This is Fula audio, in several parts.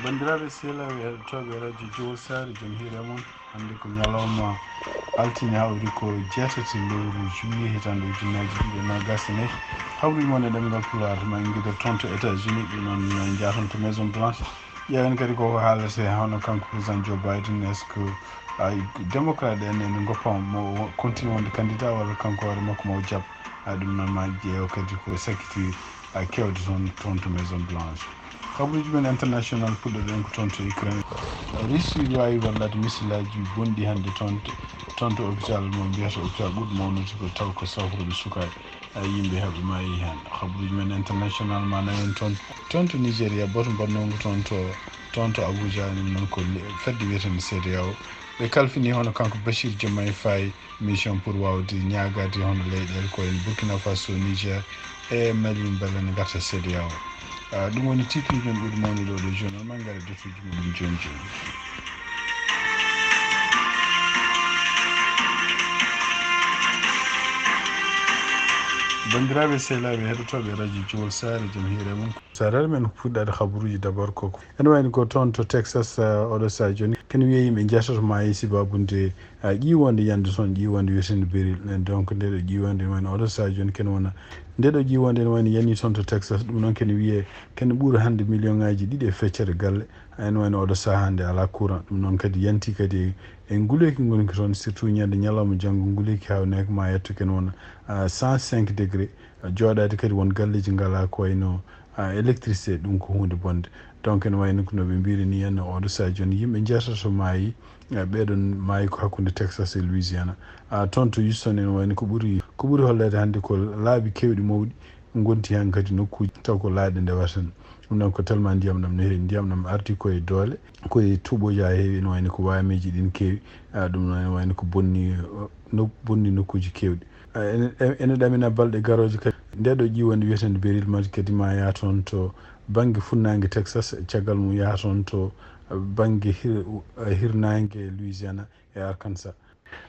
bandiraɓe sehlaɓe heɗotoɓe radio Juillet sare jamhire mon hande ko ñalawma altine hawri ko jeetati lewru juillet hitande ujunnaji ɗiɗi e nogas e nayyi hawri moon e ɗemgal Pulaar ma en guido toon to États-Unis ɗum noon jaaton to Maison Blanche ƴeewen kadi koko haalete hono kanko président Joe Biden est ce que démocrate en ene goppamo mo continue wonde candidat walla kanko hoore makko mo jaab ɗum noon ma ƴeew kadi ko sakkiti kewde toon to Maison Blanche. Kabaruji men international puɗɗoɗen ko toon to Ukraine. Russie wawi wallade missilaji bonɗi hannde toon to hôpital mo mbiyata hôpital ɓuurɗo mawnude ko taw ko sawruɓe sukaɓe yimɓe heɓe maayi hen. Kabaruji men international manahen toon to Nigéria boto mbannogo toon to Abuja ɗum noon ko fedde wiyetende CEDEAO ɓe kalfini hono kanko Bachir Diomaye Faye mission pour wawde ñagade hono leyɗele koye Burkina Faso, Niger e Mali beele ne garta CEDEAO. ɗum woni titluji men ɓuuri mawnude oɗo joni on mangare detuji muɗum joni joni. bandiraɓe sehlaɓe heɗotoɓe radio Juillet sare joom hiire mum sarare men fuɗɗade habaruji d' abord koko ene wayni ko toon to Texas oɗo saha joni kene wiye yimɓe jetoto maayi sibabunde ƴiwonde yande toon ƴiwonde wiyetende béril donc ndeɗo ƴiwonde ne wayno oɗo saha joni kene wona ndeɗo ƴiwonde ne wayno yani toon to Texas ɗum noon kene wiye kene ɓuura hande million ngaji ɗiɗi e feccere galle ene wayno oɗo saha hande ala courant ɗum noon kadi yanti kadi e nguleyki gonki toon surtout ñande ñalawma janggo nguleyki hawneko ma yetto kene wona 105 degré jooɗade kadi won galleji ngala ko wayno électricité ɗum ko hunde bonde donc ene wayno ko noɓe mbiri ni henna oɗo saha joni yimɓe jeetoto maayi ɓeɗon maayi ko hakkude Texas e Louisiana toon to Houston ene wayno ko ɓuuri hollede hannde ko laabi kewɗi mawɗi gonti hen kadi nokkuji taw ko laaɗe ndewatan ɗum noon ko tellement ndiyam ɗam no heewi ndiyam ɗam arti koye doole koye tuuɓoji ha heewi ene wayno ko wameji ɗin keewi ɗum noon ene wayno ko bonni nokkuji kewɗi ene ɗamina balɗe garoje kadi ndeɗo ƴiwonde wiyetende béril mati kadi ma yaha toon to banggue funnague Texas caggal mum yaha toon to banggue hirnague Louisiana e Arkansas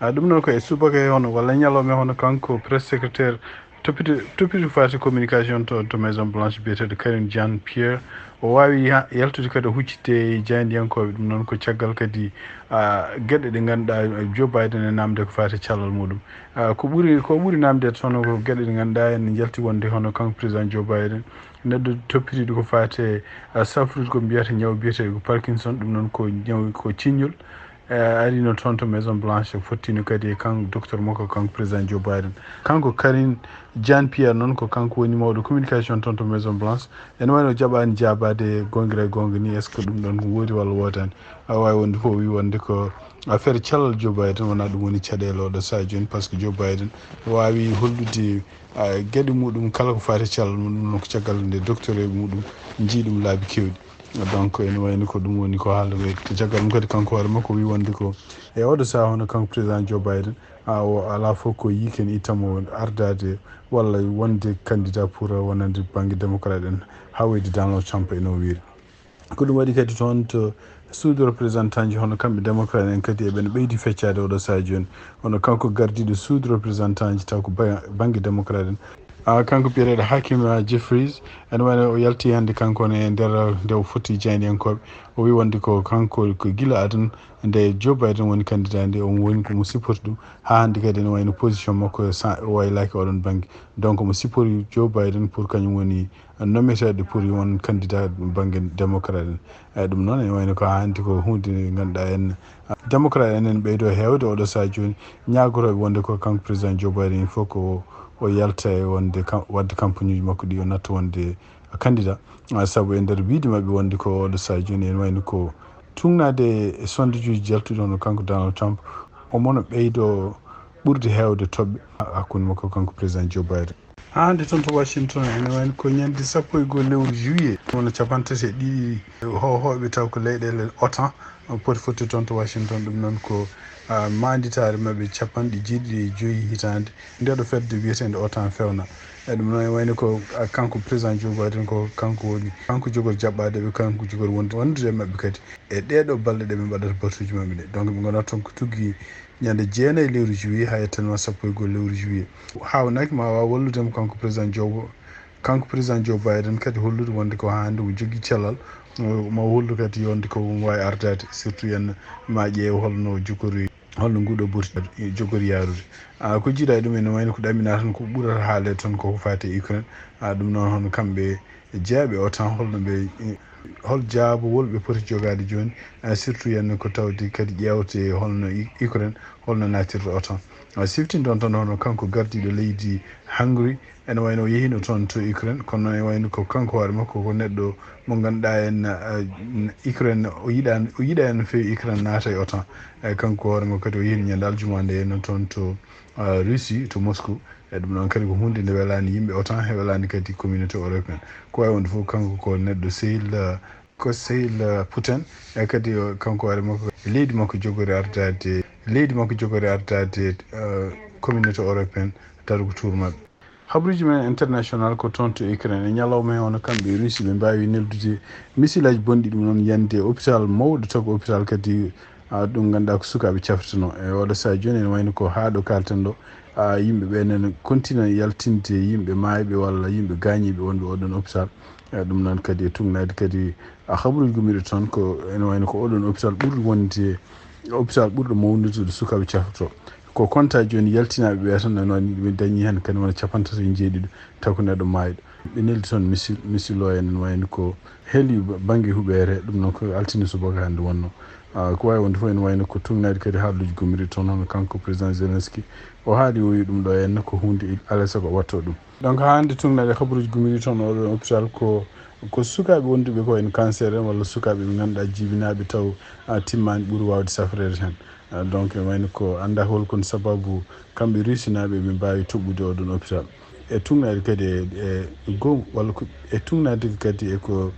ɗum noon ko e subaka e hono walla ñalawma hono kanko presse secrétaire toppiti fati communication to Maison Blanche biyeteɗo Karine Jean Pierre o wawi yaltude kadi o huccite jeyndiyankoɓe ɗum noon ko caggal kadi gueɗe ɗe ganduɗa Joe Biden e namde ko fati callal muɗum ko ɓuuri namde toon ko gueɗe ɗe ganduɗa en jalti wonde hono kanko président Joe Biden neɗɗo toppitiɗo ko fate safrude ko mbiyata ñaw biyeteɗo ko Parkinson ɗum noon ko ñaw ko ciññol arino toon to Maison Blanche fottino kadi e kanko docteur makko kanko président Joe Biden kanko Karine Jean Pierre noon ko kanko woni mawɗo communication toon to Maison Blanche ene wayno jaɓani jabade gongira e gonga ni est ce que ɗum ɗon woodi walla wodani wawi wonde fof wi wonde ko affaire cellal Joe Biden wona ɗum woni caɗele oɗo saha joni par ce que Joe Biden wawi hollude gueɗe muɗum kala ko fati cellal muɗum noon ko caggal nde docteur e muɗum jiiɗum laabi kewɗi donc ene wayno ko ɗum woni ko haalda to caggal ɗum kadi kanko hoore makko wi wonde ko e oɗo saha hono kanko président Joe Biden o ala fof ko yiken ittamo ardade walla wonde candidat pour wonande banggue démocrate en hawede Donald Trump eno wiiri ko ɗum waɗi kadi toon to suudu représentant ji hono kamɓe démocrate en kadi eɓene ɓeydi feccade oɗo saha joni hono kanko gardiɗo suudu représentant ji taw ko banggue démocrate en kanko biyeteɗo Hakim Jeffries ene wayno o yalti hannde kanko ne e nder nde o foti jeydiyankoɓe o wi wonde ko kanko ko guila aduna nde Joe Biden woni candidat nde on woni komo sippoti ɗum ha hannde kadi ene wayno position makko o waylaki oɗon banggue donc mo sippori Joe Biden pour kañum woni nommeteɗo pour won candidat banggue démocrate en ɗum noon ene wayno ko hannde ko hunde nde ganduɗa en démocrate enen ɓeydo hewde oɗo saha joni ñagotoɓe wonde ko kanko président Joe Biden il faut ko o yalta e wonde wadde campagne uji makko ɗi o natta wonde candidat saabu e nder wiide mabɓe wonde ko oɗo saha joni ene wayno ko tugnade e sondage uji jaltuɗi hono kanko Donald Trump omono ɓeydo ɓurde hewde toɓɓe hakkude makko kanko président Joe Biden hande toon to Washington ene wayno ko ñande 11 lewru juillet wono 32 hohoɓe taw ko leyɗele OTAN poti fotti toon to Washington ɗum noon ko manditare mabɓe 75 hitande ndeɗo fedde wiyetende OTAN fewna ɗum noon wayno ko kanko président Joe Biden ko kanko jogori jaɓɓade ɓe kanko jogori wondude mabɓe kadi e ɗeɗo balɗe ɗeɓe mbaɗata batuji mabɓe ɗe donc ɓe gonata toon ko tuggui ñande 9 lewru juillet ha yettanma 11 lewru juillet hawnaki ma wawa walludemo kanko président Joe Biden kadi hollude wonde ko hande mo jogui cellal ma hollu kadi yonde ko wawi ardade surtout yen ma ƴeew holno nguɗo ɓurti jogori yarude ko jiiɗa e ɗum ene wayno ko ɗamina tan ko ɓurata haalede tan koko fati e Ukraine ɗum noon hono kamɓe jeeyaɓe o tan hol jaabo wolɓe poti jogade joni surtout yen ko tawde kadi ƴewte holno Ukraine holno natirta o tan siftin ɗon tan hono kanko gardiɗo leydi Hungary ene wayno o yehino toon to Ukraine kono ene wayno ko kanko hoore makko ko neɗɗo mo ganduɗa en Ukraine o yiiɗa en no fewi Ukraine naata e o tan kanko hoore makko kadi o yehino ñande aljumande henna toon to Russie to Moscou ɗum noon kadi ko hunde nde welani yimɓe o tan he welani kadi communauté européenne ko wawi wonde fof kanko ko neɗɗo sehil Putin kadi kanko hoore makko leydi makko jogori ardade communauté européenne tawi ko tour mabɓe habruji men international ko toon to Ukraine e ñalawma he hono kamɓe Russie ɓe mbawi neldude missile aji bonɗi ɗum noon yande hôpital mawɗo tago hôpital kadi ɗum ganduɗa ko sukaɓe caftano e oɗo saha joni ene wayno ko haaɗo kalten ɗo yimɓeɓe nene continue yaltinde yimɓe mayɓe walla yimɓe gañiɓe wonɓe oɗon hôpital ɗum noon kadi e tugnade kadi habruji gumiɗo toon ko ene wayno ko oɗon hôpital ɓuuri wonde hôpital ɓurɗo mawnude sukaɓe caftoto ko konta joni yaltinaɓe ɓe tan ene wayno ɓe dañi hen kadi wona 37 taw ko neɗɗo mayɗo ɓe neldi toon missile o ene wayno ko heeli banggue huɓere ɗum noon ko altini subaka hande wonno ko wawi wonde fof ene wayno ko tugnade kadi haaluji gumiri toon hono kanko président Zelensky o haali o wi ɗum ɗo henna ko hunde alay saago watto ɗum donc hande tugnade habaruji gumiri toon oɗon hôpital ko sukaɓe wonduɓe ko en cancer en walla sukaɓe ɓe ganduɗa jibinaɓe taw timmani ɓuuri wawde safrede hen donc ene wayno ko anda holkon sababu kamɓe rusinaɓe ɓe mbawi toɓɓude oɗon hôpital e tugnade kadi e gom walla e tugnade kadi eko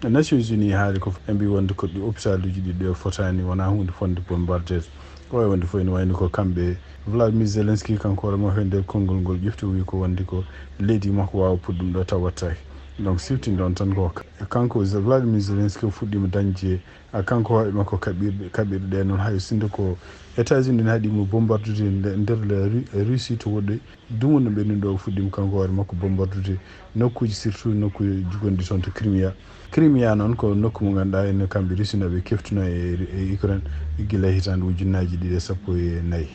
Nations Unies haali ko e mbi wonde ko ɗi hôpital uji ɗi fotani wona hunde fonde bombardede ko wawi wonde fof ene wayno ko kamɓe Vladimir Zelensky kanko hoore makko e nder konngol ngol ƴefti wi ko wonde ko leydi makko wawa puɗɗum ɗo taw wattaki donc siftin ɗon tan ko kanko Vladimir Zelensky o fuɗɗima dañde kanko hoore makko kaɓirɗe ɗe noon hay sinde ko États-Unis ne haaɗimo bombardude nder Russie to woɗɗoy dumuno ɓenni ɗo fuɗɗima kanko hoore makko bombardude nokkuji surtout nokkuji gonɗi toon to Crimea noon ko nokku mo ganduɗa ene kamɓe rusinaɓe keftuno e Ukraine guila hitande ujunnaji 2014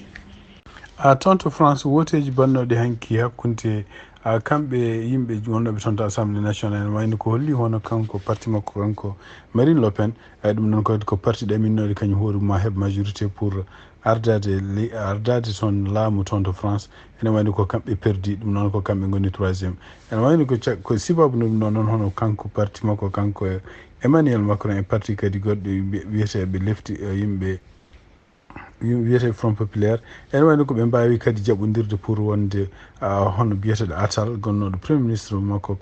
toon to France woteji bannoɗe hanki hakkude kamɓe yimɓe wonnoɓe toon to assemblée nationale ne wayno ko holli hono kanko parti makko kanko Marine Le Pen ɗum noon kadi ko parti ɗaminnoɗe kañum hoore ma heɓa majorité pour ardade toon laamu toon to France ene wayno ko kamɓe perdi ɗum noon ko kamɓe goni 3e ene wayno ko sababu no ɗum ɗo noon hono kanko parti makko kanko Emmanuel Macron e parti kadi goɗɗo wiyeteɓe lefti yimɓe wiyete Front Populaire ene wayno ko ɓe mbawi kadi jaɓodirde pour wonde hono biyeteɗo Attal gonnoɗo premier ministre makko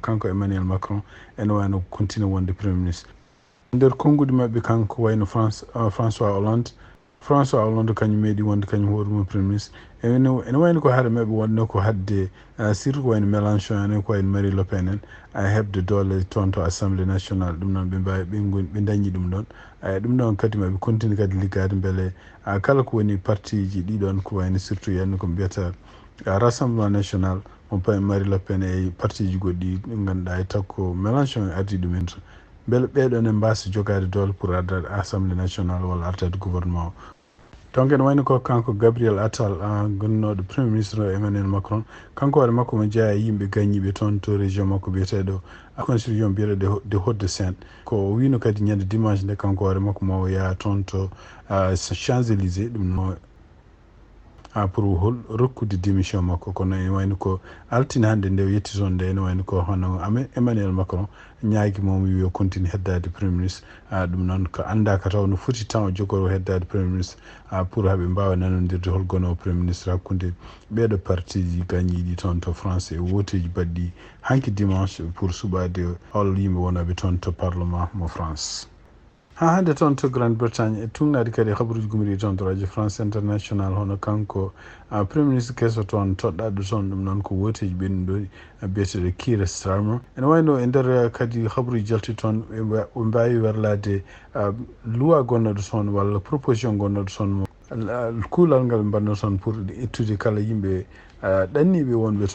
kanko Emmanuel Macron ene wayno continue wonde premier ministre nder konngudi mabɓe kanko wayno François Hollande kañum meeɗi wonde kañum hoorumum premier ministre ene wayno ko haade mabɓe wonno ko hadde surtout ko wayno Mélenchon enen ko wayno Marie Le Pen en heɓde doole toon to assemblée nationale ɗum noon ɓe mbawi ɓe dañi ɗum ɗon ɗum ɗon kadi maɓe continue kadi liggade beele kala ko woni parti ji ɗiɗon ko wayno surtout yenno ko mbiyata rassemblement national mo Marie Le Pen e parti ji goɗɗi ɗi ganduɗa e takko Mélenchon ardi ɗumen to beele ɓeɗon en mbasa jogade doole pour ardade assemblée nationale walla ardade gouvernement o donc ene wayno ko kanko Gabriel Attal gonnoɗo premier ministre Emmanuel Macron kanko hoore makko mo jeeya yimɓe gañiɓe toon to région makko biyeteɗo constitution biyeteɗo de Hauts-de-Seine ko wino kadi ñande dimanche nde kanko hoore makko mo yaha toon to Champs-Élysées ɗum no pour rokkude démission makko kono ene wayno ko altine hannde nde yetti toon nde ene wayno ko hono Emmanuel Macron ñaagui momo wi o continue heddade premier ministre ɗum noon ko andaka taw no foti tan o jogoro heddade premier ministre pour haaɓe mbawa nanodirde hol gono premier ministre hakkude ɓeɗo parti ji gañiɗi toon to France e woteji baɗɗi hanki dimanche pour suɓade hol yimɓe wonoɓe toon to parlement mo France hande toon to Grande-Bretagne e tugnade kadi habaruji gumiri toon to radio France international hono kanko premier ministre kesso toon toɗɗaɗo toon ɗum noon ko woteji ɓenni ɗo biyeteɗo Keir Starmer ene wayno e nder kadi habaruji jalti toon ɓe mbawi werlade loi gonnoɗo toon walla proposition gonnoɗo toon mo kuulal ngal ɓe mbanno toon pour ettude kala yimɓe ɗanniɓe wonɓe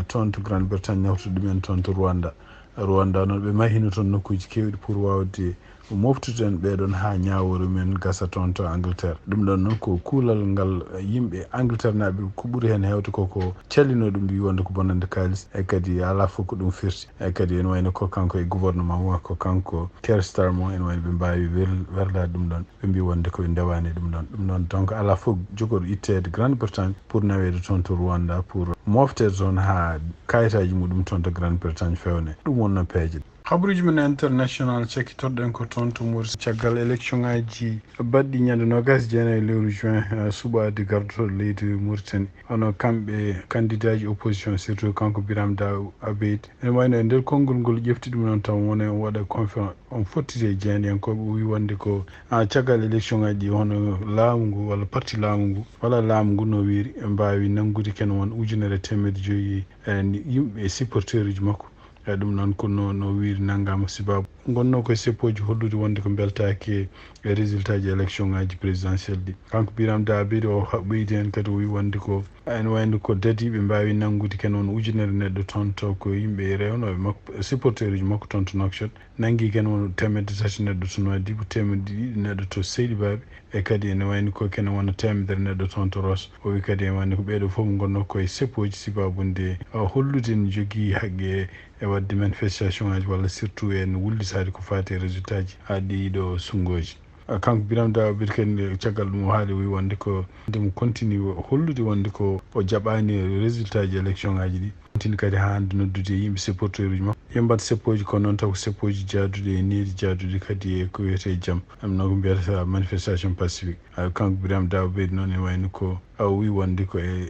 toon to Grande-Bretagne nawta ɗumen toon to Rwanda Rwanda non ɓe mahino toon nokkuji kewɗi pour wawde moftuden ɓeɗon ha ñawore men gasa toon to Angleterre. Ɗum ɗon noon ko kuulal ngal yimɓe Angleterre naɓe ko ɓuuri hen hewde koko cellino ɗum mbi wonde ko bonande kalis e kadi ala fof ko ɗum firti e kadi ene wayno ko kanko e gouvernement makko kanko Keir Starmer ene wayno ɓe mbawi werdade ɗum ɗon ɓe mbi wonde koɓe ndewani ɗum ɗon donc ala fof jogoɗo ittede Grande Bretagne pour nawede toon to Rwanda pour moftede toon ha kayitaji muɗum toon to Grande Bretagne fewne ɗum wonno peeje. Habaruji men international cekkitoɗen ko toon to Mauritanie caggal élection ngaji baɗɗi ñande 29 lewru juin suɓade gardotoɗo leydi Mauritanie hono kamɓe candidat ji opposition surtout kanko Biram Da Abeid ene wayno e nder konngol ngol ƴefti ɗum noon taw wona on waɗa conférence on fottiti e jeyankoɓe wi wonde ko caggal élection ngaji ɗi hono laamu ngu walla parti laamu ngu walla laamu ngu no wiiri mbawi nanngude ken won 1,500 yimɓe supporteur uji makko e ɗum noon kono wiiri nanngama sibabu gonno koye seppoji hollude wonde ko beltaki e résultat ji élection ngaji présidentiel ɗi kanko Biram Da Abeid o ɓeydi hen kadi o wi wonde ko ene wayno ko dadiɓe mbawi nanngude ken won 1,000 neɗɗo toon to ko yimɓe rewnoɓe makko supporteur uji makko toon to Nouakchott nanngui ken won 300 neɗɗo to Nouadhibou 200 neɗɗo to Seydi Baɓe e kadi ene wayno ko ken wona 100 neɗɗo toon to Ross o wi kadi ene wayno ko ɓeɗo foof gonno koye seppoji sibabude hollude ne jogui haqqe e wadde manifestation ngaji walla surtout en wullitade ko fati e résultat ji ha ɗiɗo sungoji kanko Biram Da Abeid kadi caggal ɗum o haali wi wonde ko ndemo continue hollude wonde ko o jaɓani résultat ji élection ngaji ɗi continue kadi ha hande noddude yimɓe supporteur uji makko yimbat seppoji ko noon taw ko seppoji jaaduɗe e needi jaaduɗe kadi e ko wiyete jaam ɗum noon ko mbiyata manifestation pacifique kanko Biram Da Abeid noon e wayno ko wi wonde ko e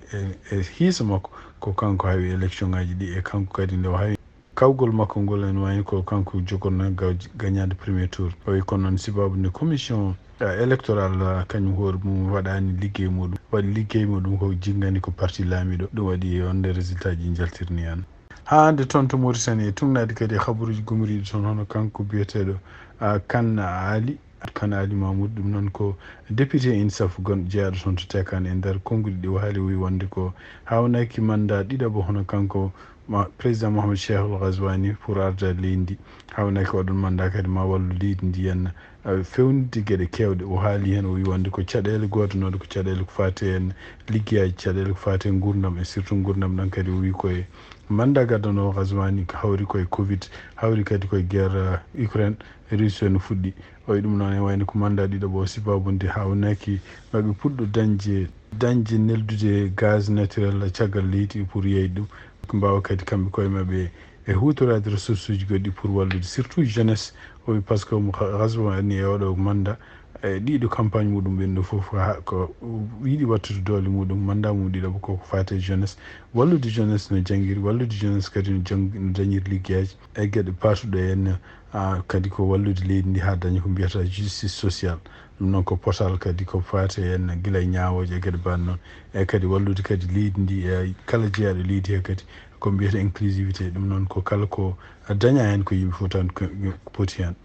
hiisa makko ko kanko hawi élection ngaji ɗi e kanko kadi nde o hawi kawgol makko ngol en wayno ko kanko jogorno gagnade premier tour o wi kono noon sibabude commission électoral kañum hoore mum waɗani liggey muɗum waɗi liggey muɗum ko jinggani ko parti laamiɗo ɗum waɗi wonde résultat ji jaltirni hen ha hande toon to Mauritanie tugnade kadi habaruji gumriɗi toon hono kanko biyeteɗo Kane Ali Mahmoud ɗum noon ko député INSAF gonɗo jeeyaɗo toon to Tekane e nder konnguli ɗi o haali wi wonde ko hawnaki mandat ɗiɗaɓo hono kanko président Mohamed Cheikhul Ghazouani pour arde leydi ndi hawnaki oɗon mandat kadi ma wallu leydi ndi henna fewnide gueɗe kewɗe o haali hen o wi wonde ko caɗele godanoɗe ko caɗele ko fati hen liggueyaji caɗele ko fati hen gurdam e surtout gurdam ɗon kadi o wi koye mandat gaddanowo Ghazouani hawri koye covid hawri kadi koye guerre Ukraine Russie no fuɗɗi o wi ɗum noon e wayno ko mandat ɗiɗaɓo sibabude hawnaki maɓe puɗɗo dañde neldude gaz naturel caggal leydi pour yeyde ɗum ko mbawa kadi kamɓe koye maɓɓe e hutorade ressource uji goɗɗi pour wallude surtout jeunesse o wi par ce que Ghazouani e oɗo mandat e ɗiɗo campagne muɗum ɓenɗo foof ko yiiɗi wattude doole muɗum mandat mum ɗiɗaɓo koko fate jeunesse wallude jeunesse no jangguiri wallude jeunesse kadi no dañiri liggueyaji e gueɗe patuɗo henna kadi ko wallude leydi ndi ha daña ko mbiyata justice sociale ɗum noon ko potal kadi ko fate henna guila e ñawoje e gueɗe mbaɗ noon e kadi wallude kadi leydi ndi e kala jeeyaɗo leydi he kadi ko mbiyata inclusivité ɗum noon ko kala ko daña hen ko yimɓe fof tan poti hen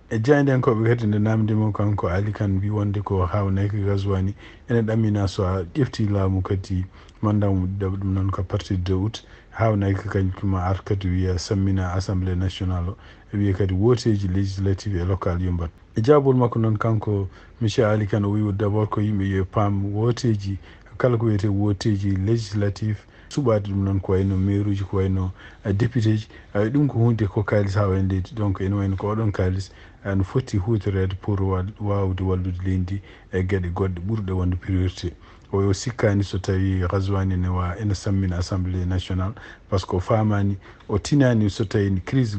e jeyandenkoɓe kadi nde namdimo kanko Ali Kane mbi wonde ko hawnaki Ghazouani ene ɗamina so a ƴefti laamu kadi mandat mum ɗiɗaɓa ɗum noon ko partir de août hawnaki kañuma ar kadi wiya sammina assemblée nationale o e wiya kadi woteji législative et local yumbat e jabol makko noon kanko monsieur Ali Kane o wi d' abord ko yimɓe yo paam woteji kala ko wiyete woteji législative suɓade ɗum noon ko wayno maire uji ko wayno député ji ɗum ko hunde ko kalis ha wayno leydi donc ene wayno ko oɗon kalis no foti hutorede pour wawde wallude leydi e gueɗe goɗɗe ɓurɗe wonde priorité o sikkani so tawi Ghazouani ene sammina assemblée nationale par ce que o famani o tinani so tawi crise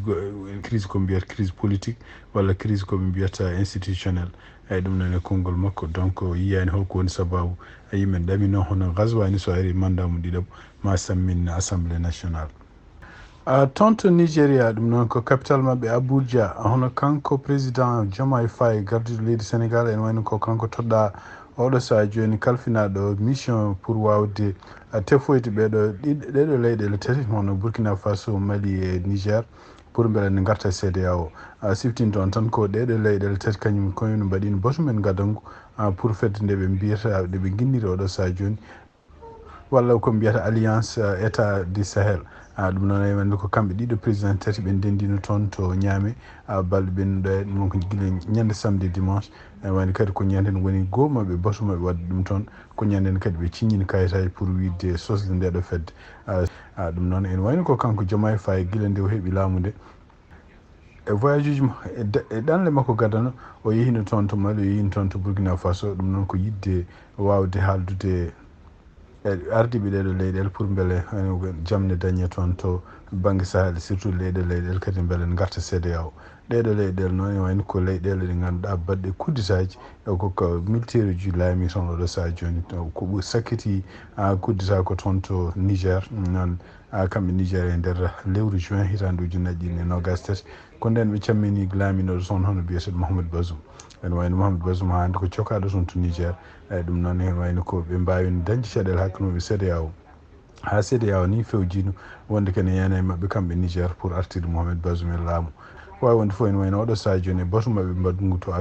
ko mbiyata crise politique walla crise koɓe mbiyata institutionnel eyyi ɗum noon e konngol makko donc yiyani holko woni sababu yimɓe ɗamino hono Ghazouani so ari mandat mum ɗiɗaɓo ma samminna assemblée nationale toon to Nigéria ɗum noon ko capital maɓɓe Abuja hono kanko président Diomaye Faye gardiɗo leydi Sénégal ene wayno ko kanko toɗɗa oɗo saha joni kalfinaɗo mission pour wawde tefoyde ɗeɗo leyɗele tati hono Burkina Faso Mali e Niger pour beele ne garta CEDEAO siftinto on tan ko ɗeɗo leyɗele tati kañum koyno mbaɗino batumen gadangu pour fedde nde ɓe mbiyata nde ɓe guinniri oɗo saha joni walla ko mbiyata alliance état du sahel ɗum noon e wonde ko kamɓe ɗiɗo président tati ɓe ndendino toon to ñaame balɗe ɓennuɗo ɗum ko guila ñande samedi dimanche wani kadi ko ñanden woni goho maɓɓe batu maɓɓe wadde ɗum toon ko ñanden kadi ɓe ciññini kayitaji pour widde sosde ndeɗo fedde ɗum noon ene wayno ko kanko Diomaye Faye guila nde o heeɓi laamu nde e voyage uji e ɗanle makko gadano o yehino toon to Mali o yehino toon to Burkina Faso ɗum noon ko yidde wawde haaldude ardiɓe ɗeɗo leyɗele pour beele jamne dañe toon to banggue sahel surtout leyɗe leyɗele kadi beele ne garta CEDEAO ɗeɗo leyɗele noon e wayno ko leyɗele ɗe ganduɗa badɗe kudditaji koko militaire uji laami toon oɗo saaha joni ko sakkiti kuddita ko toon to Niger noon kamɓe Niger e nder lewru juin hitande ujunnaje ɗiɗi e nogas tati ko nden ɓe cammini laaminoɗo toon hono biyeteɗo Mouhamadou Bazoum ene wayno Mouhamadou Bazoum hande ko cokaɗo toon to Niger eyyi ɗum noon ene wayno ko ɓe mbawino dañde caɗele hakkude mabɓe CEDEAO ha CEDEAO ni fewjino wonde kene yana e mabɓe kamɓe Niger pour artirde Mouhamadou Bazoum e laamu wawi wonde fof ene wayno oɗo saaha joni e batu mabɓe mbaddugu to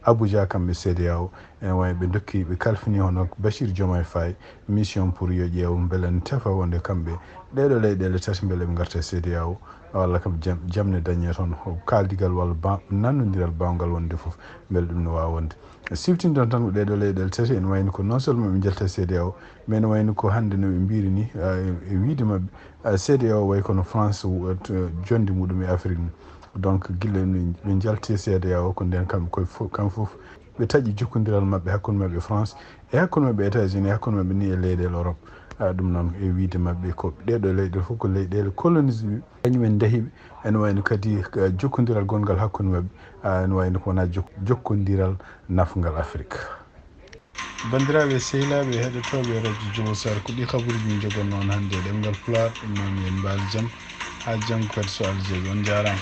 Abuja kamɓe CEDEAO ene wawi ɓe dokki ɓe kalfini hono Bachir Diomaye Faye mission pour yo ƴeew beele ne tefa wonde kamɓe ɗeɗo leyɗele tati beele ɓe garta CEDEAO walla kam jamne dañe toon kaldigal walla nannodiral bawgal wonde foof beele ɗum no wawa wonde siftindon tan ko ɗeɗo leyɗele tati ene wayno ko non seulement ɓe jalta CEDEAO mais ne wayno ko hannde no ɓe mbiri ni e wiide mabɓe CEDEAO way kono France jonde muɗum e Afrique ni donc guila ɓe jalti CEDEAO ko nden kamɓe kam foof ɓe taaƴi jokkodiral mabɓe hakkude mabɓe France e hakkude mabɓe États-Unis e hakkude mabɓe ni e leyɗele Europe ɗum noon e wiide mabɓe ko ɗeɗo leyɗele fof ko leyɗele colonisé ɓe kañumen dahiɓe ene wayno kadi jokkodiral gongal hakkude mabɓe ene wayno ko wona jokkodiral nafgal Afrique bandiraɓe sehilaɓe heɗotoɓe radio Jumo Sar ko ɗi kabaruji min jogonno on hannde ɗemgal Pulaar ɗum noon yen mbaal jaam ha janggo kadi so Allah jaaɓi on jarama.